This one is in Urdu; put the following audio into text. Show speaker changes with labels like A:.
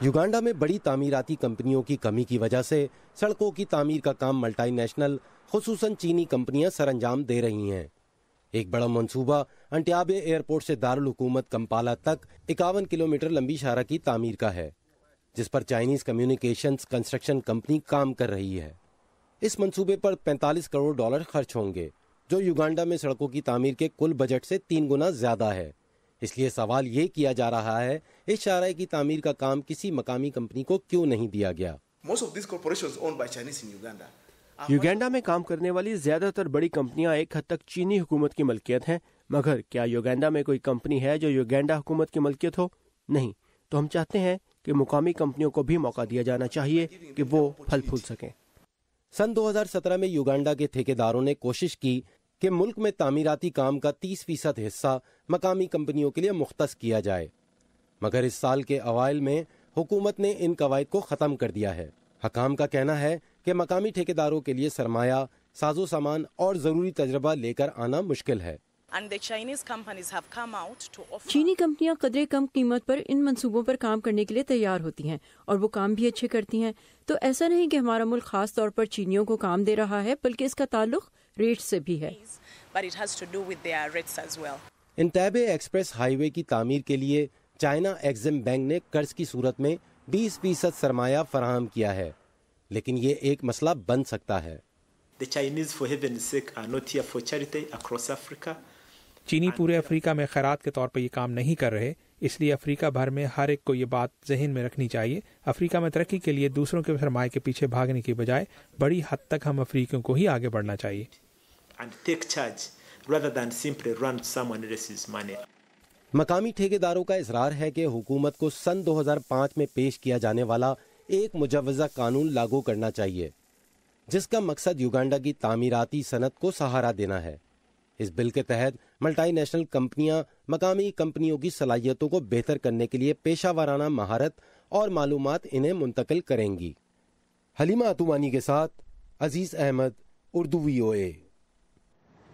A: یوگانڈا میں بڑی تعمیراتی کمپنیوں کی کمی کی وجہ سے سڑکوں کی تعمیر کا کام ملٹی نیشنل خصوصاً چینی کمپنیاں سر انجام دے رہی ہیں۔ ایک بڑا منصوبہ انٹیابے ایئرپورٹ سے دارالحکومت کمپالا تک 51 کلومیٹر لمبی شاہراہ کی تعمیر کا ہے، جس پر چائنیز کمیونیکیشنز کنسٹرکشن کمپنی کام کر رہی ہے۔ اس منصوبے پر $45 کروڑ خرچ ہوں گے، جو یوگانڈا میں سڑکوں کی تعمیر کے کل بجٹ سے 3 گنا زیادہ ہے۔ اس لیے سوال یہ کیا جا رہا ہے اس شاہراہ کی تعمیر کا کام کسی مقامی کمپنی کو کیوں نہیں دیا گیا۔
B: یوگینڈا میں کام کرنے والی زیادہ تر بڑی کمپنیاں ایک حد تک چینی حکومت کی ملکیت ہیں، مگر کیا یوگینڈا میں کوئی کمپنی ہے جو یوگینڈا حکومت کی ملکیت ہو؟ نہیں۔ تو ہم چاہتے ہیں کہ مقامی کمپنیوں کو بھی موقع دیا جانا چاہیے کہ وہ پھل پھول سکیں۔
A: سن 2017 میں یوگانڈا کے ٹھیکیداروں نے کوشش کی کہ ملک میں تعمیراتی کام کا 30% حصہ مقامی کمپنیوں کے لیے مختص کیا جائے، مگر اس سال کے اوائل میں حکومت نے ان قواعد کو ختم کر دیا ہے۔ حکام کا کہنا ہے کہ مقامی ٹھیکیداروں کے لیے سرمایہ، ساز و سامان اور ضروری تجربہ لے کر آنا مشکل ہے۔
C: چینی کمپنیاں قدرے کم قیمت پر ان منصوبوں پر کام کرنے کے لیے تیار ہوتی ہیں اور وہ کام بھی اچھے کرتی ہیں۔ تو ایسا نہیں کہ ہمارا ملک خاص طور پر چینیوں کو کام دے رہا ہے، بلکہ اس کا تعلق ریٹ سے بھی ہے۔
A: انٹیابے ایکسپریس ہائی وے کی تعمیر کے لیے چائنا ایگزم بینک نے قرض کی صورت میں 20% سرمایہ فراہم کیا ہے، لیکن یہ ایک مسئلہ بن سکتا ہے۔
D: چینی پورے افریقہ میں خیرات کے طور پر یہ کام نہیں کر رہے، اس لیے افریقہ بھر میں ہر ایک کو یہ بات ذہن میں رکھنی چاہیے۔ افریقہ میں ترقی کے لیے دوسروں کے سرمایہ کے پیچھے بھاگنے کی بجائے بڑی حد تک ہم افریقیوں کو ہی آگے بڑھنا چاہیے۔
A: مقامی ٹھیکیداروں کا اصرار ہے کہ حکومت کو سن 2005 میں پیش کیا جانے والا ایک مجوزہ قانون لاگو کرنا چاہیے، جس کا مقصد یوگانڈا کی تعمیراتی صنعت کو سہارا دینا ہے۔ اس بل کے تحت ملٹی نیشنل کمپنیاں مقامی کمپنیوں کی صلاحیتوں کو بہتر کرنے کے لیے پیشہ ورانہ مہارت اور معلومات انہیں منتقل کریں گی۔ حلیمہ اتومانی کے ساتھ عزیز احمد، اردو VOA۔